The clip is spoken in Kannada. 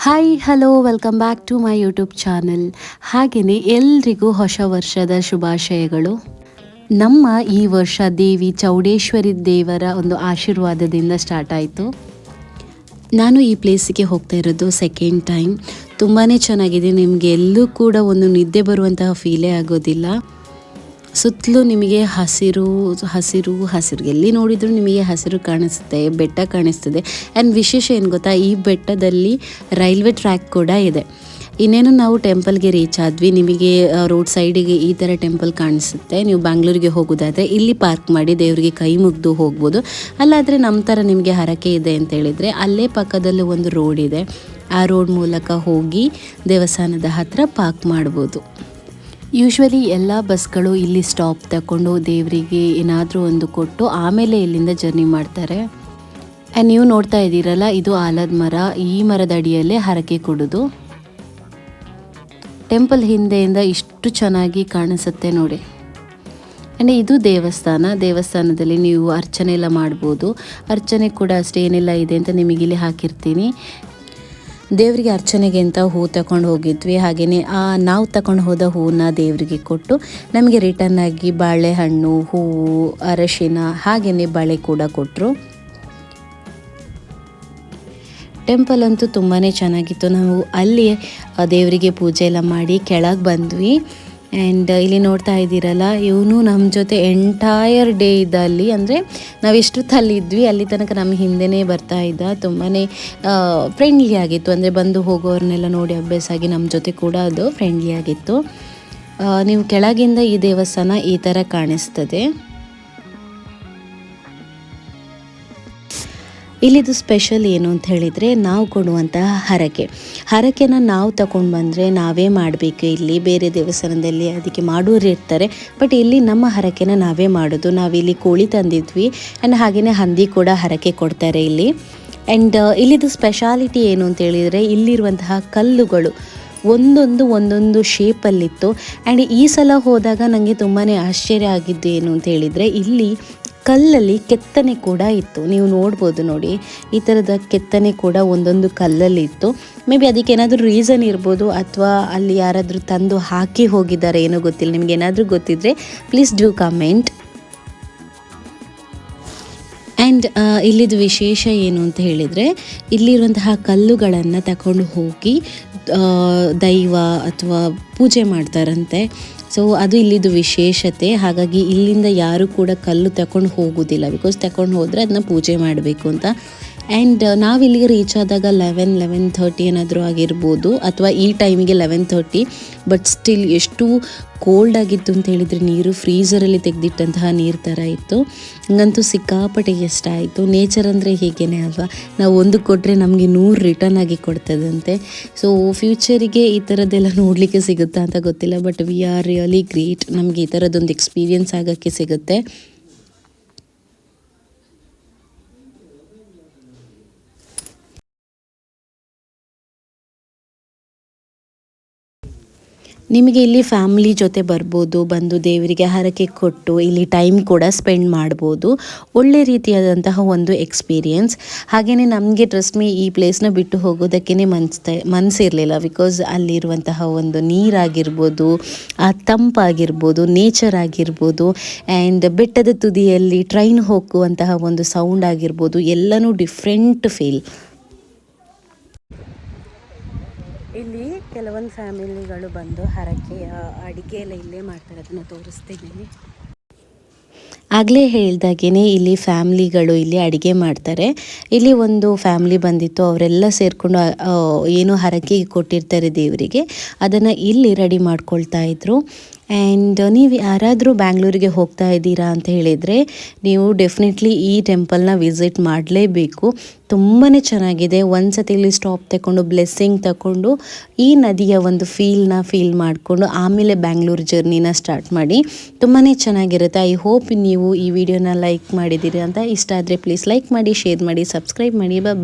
Hi hello welcome back to my YouTube channel. ಹಾಗೆಯೇ ಎಲ್ರಿಗೂ ಹೊಸ ವರ್ಷದ ಶುಭಾಶಯಗಳು. ನಮ್ಮ ಈ ವರ್ಷ ದೇವಿ ಚೌಡೇಶ್ವರಿ ದೇವರ ಒಂದು ಆಶೀರ್ವಾದದಿಂದ ಸ್ಟಾರ್ಟ್ ಆಯಿತು. ನಾನು ಈ ಪ್ಲೇಸಿಗೆ ಹೋಗ್ತಾ ಇರೋದು ಸೆಕೆಂಡ್ ಟೈಮ್. ತುಂಬಾ ಚೆನ್ನಾಗಿದೆ. ನಿಮಗೆ ಎಲ್ಲೂ ಕೂಡ ಒಂದು ನಿದ್ದೆ ಬರುವಂತಹ ಫೀಲೇ ಆಗೋದಿಲ್ಲ. ಸುತ್ತಲೂ ನಿಮಗೆ ಹಸಿರು ಹಸಿರು ಹಸಿರು, ಎಲ್ಲಿ ನೋಡಿದರೂ ನಿಮಗೆ ಹಸಿರು ಕಾಣಿಸುತ್ತೆ, ಬೆಟ್ಟ ಕಾಣಿಸ್ತದೆ. ಆ್ಯಂಡ್ ವಿಶೇಷ ಏನು ಗೊತ್ತಾ, ಈ ಬೆಟ್ಟದಲ್ಲಿ ರೈಲ್ವೆ ಟ್ರ್ಯಾಕ್ ಕೂಡ ಇದೆ. ಇನ್ನೇನು ನಾವು ಟೆಂಪಲ್ಗೆ ರೀಚ್ ಆದ್ವಿ. ನಿಮಗೆ ರೋಡ್ ಸೈಡಿಗೆ ಈ ಥರ ಟೆಂಪಲ್ ಕಾಣಿಸುತ್ತೆ. ನೀವು ಬ್ಯಾಂಗ್ಳೂರಿಗೆ ಹೋಗೋದಾದರೆ ಇಲ್ಲಿ ಪಾರ್ಕ್ ಮಾಡಿ ದೇವರಿಗೆ ಕೈ ಮುಗಿದು ಹೋಗ್ಬೋದು. ಅಲ್ಲಾದರೆ ನಮ್ಮ ಥರ ನಿಮಗೆ ಹರಕೆ ಇದೆ ಅಂತ ಹೇಳಿದರೆ ಅಲ್ಲೇ ಪಕ್ಕದಲ್ಲಿ ಒಂದು ರೋಡ್ ಇದೆ. ಆ ರೋಡ್ ಮೂಲಕ ಹೋಗಿ ದೇವಸ್ಥಾನದ ಹತ್ತಿರ ಪಾರ್ಕ್ ಮಾಡ್ಬೋದು. ಯೂಶ್ವಲಿ ಎಲ್ಲ ಬಸ್ಗಳು ಇಲ್ಲಿ ಸ್ಟಾಪ್ ತಗೊಂಡು ದೇವರಿಗೆ ಏನಾದರೂ ಒಂದು ಕೊಟ್ಟು ಆಮೇಲೆ ಇಲ್ಲಿಂದ ಜರ್ನಿ ಮಾಡ್ತಾರೆ. ಆ್ಯಂಡ್ ನೀವು ನೋಡ್ತಾ ಇದ್ದೀರಲ್ಲ, ಇದು ಆಲದ ಮರ. ಈ ಮರದ ಅಡಿಯಲ್ಲೇ ಹರಕೆ ಕೊಡೋದು. ಟೆಂಪಲ್ ಹಿಂದೆಯಿಂದ ಇಷ್ಟು ಚೆನ್ನಾಗಿ ಕಾಣಿಸುತ್ತೆ ನೋಡಿ. ಆ್ಯಂಡ್ ಇದು ದೇವಸ್ಥಾನದಲ್ಲಿ ನೀವು ಅರ್ಚನೆ ಎಲ್ಲ ಮಾಡ್ಬೋದು. ಅರ್ಚನೆ ಕೂಡ ಅಷ್ಟೇ ಏನೆಲ್ಲ ಇದೆ ಅಂತ ನಿಮಗಿಲ್ಲಿ ಹಾಕಿರ್ತೀನಿ. ದೇವರಿಗೆ ಅರ್ಚನೆಗೆ ಅಂತ ಹೂ ತಗೊಂಡು ಹೋಗಿದ್ವಿ. ಹಾಗೆಯೇ ನಾವು ತಗೊಂಡು ಹೋದ ಹೂವನ್ನ ದೇವರಿಗೆ ಕೊಟ್ಟು ನಮಗೆ ರಿಟರ್ನ್ ಆಗಿ ಬಾಳೆಹಣ್ಣು, ಹೂವು, ಅರಶಿನ ಹಾಗೆಯೇ ಬಳೆ ಕೂಡ ಕೊಟ್ಟರು. ಟೆಂಪಲ್ ಅಂತೂ ತುಂಬಾ ಚೆನ್ನಾಗಿತ್ತು. ನಾವು ಅಲ್ಲಿ ದೇವರಿಗೆ ಪೂಜೆ ಎಲ್ಲ ಮಾಡಿ ಕೆಳಗೆ ಬಂದ್ವಿ. ಆ್ಯಂಡ್ ಇಲ್ಲಿ ನೋಡ್ತಾ ಇದ್ದೀರಲ್ಲ, ಇವನು ನಮ್ಮ ಜೊತೆ ಎಂಟೈರ್ ಡೇ ಇದ್ದ ಅಲ್ಲಿ. ಅಂದರೆ ನಾವು ಎಷ್ಟೊತ್ತಲ್ಲಿದ್ವಿ ಅಲ್ಲಿ ತನಕ ನಮ್ಮ ಹಿಂದೆನೇ ಬರ್ತಾ ಇದ್ದ. ತುಂಬಾ ಫ್ರೆಂಡ್ಲಿ ಆಗಿತ್ತು. ಅಂದರೆ ಬಂದು ಹೋಗೋರನ್ನೆಲ್ಲ ನೋಡಿ ಅಭ್ಯಾಸ ಆಗಿ ನಮ್ಮ ಜೊತೆ ಕೂಡ ಅದು ಫ್ರೆಂಡ್ಲಿ ಆಗಿತ್ತು. ನೀವು ಕೆಳಗಿಂದ ಈ ದೇವಸ್ಥಾನ ಈ ಥರ ಕಾಣಿಸ್ತದೆ. ಇಲ್ಲಿದು ಸ್ಪೆಷಲ್ ಏನು ಅಂತ ಹೇಳಿದರೆ, ನಾವು ಕೊಡುವಂತಹ ಹರಕೆನ ನಾವು ತಗೊಂಡು ಬಂದರೆ ನಾವೇ ಮಾಡಬೇಕು. ಇಲ್ಲಿ ಬೇರೆ ದೇವಸ್ಥಾನದಲ್ಲಿ ಅದಕ್ಕೆ ಮಾಡೋರು ಇರ್ತಾರೆ, ಬಟ್ ಇಲ್ಲಿ ನಮ್ಮ ಹರಕೆನ ನಾವೇ ಮಾಡೋದು. ನಾವಿಲ್ಲಿ ಕೋಳಿ ತಂದಿದ್ವಿ. ಆ್ಯಂಡ್ ಹಾಗೆಯೇ ಹಂದಿ ಕೂಡ ಹರಕೆ ಕೊಡ್ತಾರೆ ಇಲ್ಲಿ. ಆ್ಯಂಡ್ ಇಲ್ಲಿದು ಸ್ಪೆಷಾಲಿಟಿ ಏನು ಅಂತ ಹೇಳಿದರೆ, ಇಲ್ಲಿರುವಂತಹ ಕಲ್ಲುಗಳು ಒಂದೊಂದು ಶೇಪಲ್ಲಿತ್ತು. ಆ್ಯಂಡ್ ಈ ಸಲ ಹೋದಾಗ ನನಗೆ ತುಂಬಾ ಆಶ್ಚರ್ಯ ಆಗಿದ್ದು ಏನು ಅಂತ ಹೇಳಿದರೆ, ಇಲ್ಲಿ ಕಲ್ಲಲ್ಲಿ ಕೆತ್ತನೆ ಕೂಡ ಇತ್ತು. ನೀವು ನೋಡ್ಬೋದು ನೋಡಿ, ಈ ಥರದ ಕೆತ್ತನೆ ಕೂಡ ಒಂದೊಂದು ಕಲ್ಲಲ್ಲಿ ಇತ್ತು. ಮೇ ಬಿ ಅದಕ್ಕೆ ಏನಾದರೂ ರೀಸನ್ ಇರ್ಬೋದು, ಅಥವಾ ಅಲ್ಲಿ ಯಾರಾದರೂ ತಂದು ಹಾಕಿ ಹೋಗಿದ್ದಾರೆ, ಏನೋ ಗೊತ್ತಿಲ್ಲ. ನಿಮ್ಗೆ ಏನಾದರೂ ಗೊತ್ತಿದ್ದರೆ ಪ್ಲೀಸ್ ಡೂ ಕಮೆಂಟ್. ಆ್ಯಂಡ್ ಇಲ್ಲಿದು ವಿಶೇಷ ಏನು ಅಂತ ಹೇಳಿದರೆ, ಇಲ್ಲಿರುವಂತಹ ಕಲ್ಲುಗಳನ್ನು ತಗೊಂಡು ಹೋಗಿ ದೈವ ಅಥವಾ ಪೂಜೆ ಮಾಡ್ತಾರಂತೆ. ಸೊ ಅದು ಇಲ್ಲಿದು ವಿಶೇಷತೆ. ಹಾಗಾಗಿ ಇಲ್ಲಿಂದ ಯಾರು ಕೂಡ ಕಲ್ಲು ತಗೊಂಡು ಹೋಗೋದಿಲ್ಲ, ಬಿಕಾಸ್ ತಗೊಂಡು ಹೋದರೆ ಅದನ್ನ ಪೂಜೆ ಮಾಡಬೇಕು ಅಂತ. ಆ್ಯಂಡ್ ನಾವಿಲ್ಲಿಗೆ ರೀಚ್ ಆದಾಗ 11:30 ಏನಾದರೂ ಆಗಿರ್ಬೋದು, ಅಥವಾ ಈ ಟೈಮಿಗೆ 11:30. ಬಟ್ ಸ್ಟಿಲ್ ಎಷ್ಟು ಕೋಲ್ಡ್ ಆಗಿತ್ತು ಅಂತ ಹೇಳಿದರೆ, ನೀರು ಫ್ರೀಝರಲ್ಲಿ ತೆಗೆದಿಟ್ಟಂತಹ ನೀರು ಥರ ಇತ್ತು. ಹಂಗಂತೂ ಸಿಕ್ಕಾಪಟ್ಟೆ ಇಷ್ಟ ಆಯಿತು. ನೇಚರ್ ಅಂದರೆ ಹೀಗೇನೆ ಅಲ್ವಾ, ನಾವು ಒಂದು ಕೊಟ್ಟರೆ ನಮಗೆ 100 ರಿಟರ್ನ್ ಆಗಿ ಕೊಡ್ತದಂತೆ. ಸೊ ಫ್ಯೂಚರಿಗೆ ಈ ಥರದ್ದೆಲ್ಲ ನೋಡಲಿಕ್ಕೆ ಸಿಗುತ್ತಾ ಅಂತ ಗೊತ್ತಿಲ್ಲ, but we are really great. ನಮಗೆ ಈ ಥರದ್ದೊಂದು ಎಕ್ಸ್ಪೀರಿಯನ್ಸ್ ಆಗೋಕ್ಕೆ ಸಿಗುತ್ತೆ. ನಿಮಗೆ ಇಲ್ಲಿ ಫ್ಯಾಮಿಲಿ ಜೊತೆ ಬರ್ಬೋದು, ಬಂದು ದೇವರಿಗೆ ಹರಕೆ ಕೊಟ್ಟು ಇಲ್ಲಿ ಟೈಮ್ ಕೂಡ ಸ್ಪೆಂಡ್ ಮಾಡ್ಬೋದು. ಒಳ್ಳೆ ರೀತಿಯಾದಂತಹ ಒಂದು ಎಕ್ಸ್ಪೀರಿಯನ್ಸ್. ಹಾಗೆಯೇ ನಮಗೆ ಟ್ರಸ್ಟ್ ಮೀ, ಈ ಪ್ಲೇಸ್ನ ಬಿಟ್ಟು ಹೋಗೋದಕ್ಕೇ ಮನಸ್ಸಿರಲಿಲ್ಲ. ಬಿಕಾಸ್ ಅಲ್ಲಿರುವಂತಹ ಒಂದು ನೀರಾಗಿರ್ಬೋದು, ಆ ತಂಪಾಗಿರ್ಬೋದು, ನೇಚರ್ ಆಗಿರ್ಬೋದು, ಆ್ಯಂಡ್ ಬೆಟ್ಟದ ತುದಿಯಲ್ಲಿ ಟ್ರೈನ್ ಹೋಗುವಂತಹ ಒಂದು ಸೌಂಡ್ ಆಗಿರ್ಬೋದು, ಎಲ್ಲನೂ ಡಿಫ್ರೆಂಟ್ ಫೀಲ್. ಇಲ್ಲಿ ಕೆಲವೊಂದು ಫ್ಯಾಮಿಲಿಗಳು ಬಂದು ಹರಕೆಯ ಅಡಿಗೆ ಎಲ್ಲ ಇಲ್ಲೇ ಮಾಡ್ತಾರೆ, ಅದನ್ನು ತೋರಿಸ್ತಿದ್ದೀನಿ. ಆಗಲೇ ಹೇಳ್ದಾಗೇ ಇಲ್ಲಿ ಫ್ಯಾಮ್ಲಿಗಳು ಇಲ್ಲಿ ಅಡುಗೆ ಮಾಡ್ತಾರೆ. ಇಲ್ಲಿ ಒಂದು ಫ್ಯಾಮ್ಲಿ ಬಂದಿತ್ತು, ಅವರೆಲ್ಲ ಸೇರಿಕೊಂಡು ಏನು ಹರಕೆಗೆ ಕೊಟ್ಟಿರ್ತಾರೆ ದೇವರಿಗೆ, ಅದನ್ನು ಇಲ್ಲಿ ರೆಡಿ ಮಾಡ್ಕೊಳ್ತಾ ಇದ್ರು. ಆ್ಯಂಡ್ ನೀವು ಯಾರಾದರೂ ಬ್ಯಾಂಗ್ಳೂರಿಗೆ ಹೋಗ್ತಾ ಇದ್ದೀರಾ ಅಂತ ಹೇಳಿದರೆ, ನೀವು ಡೆಫಿನೆಟ್ಲಿ ಈ ಟೆಂಪಲ್ನ ವಿಸಿಟ್ ಮಾಡಲೇಬೇಕು. ತುಂಬಾ ಚೆನ್ನಾಗಿದೆ. ಒಂದು ಸತಿ ಇಲ್ಲಿ ಸ್ಟಾಪ್ ತಗೊಂಡು ಬ್ಲೆಸ್ಸಿಂಗ್ ತಗೊಂಡು ಈ ನದಿಯ ಒಂದು ಫೀಲ್ ಮಾಡಿಕೊಂಡು ಆಮೇಲೆ ಬ್ಯಾಂಗ್ಳೂರು ಜರ್ನಿನ ಸ್ಟಾರ್ಟ್ ಮಾಡಿ. ತುಂಬಾ ಚೆನ್ನಾಗಿರುತ್ತೆ. ಐ ಹೋಪ್ ನೀವು ಈ ವಿಡಿಯೋನ ಲೈಕ್ ಮಾಡಿದ್ದೀರಿ ಅಂತ. ಇಷ್ಟ ಆದರೆ ಪ್ಲೀಸ್ ಲೈಕ್ ಮಾಡಿ, ಶೇರ್ ಮಾಡಿ, ಸಬ್ಸ್ಕ್ರೈಬ್ ಮಾಡಿ. ಬಾಯ್.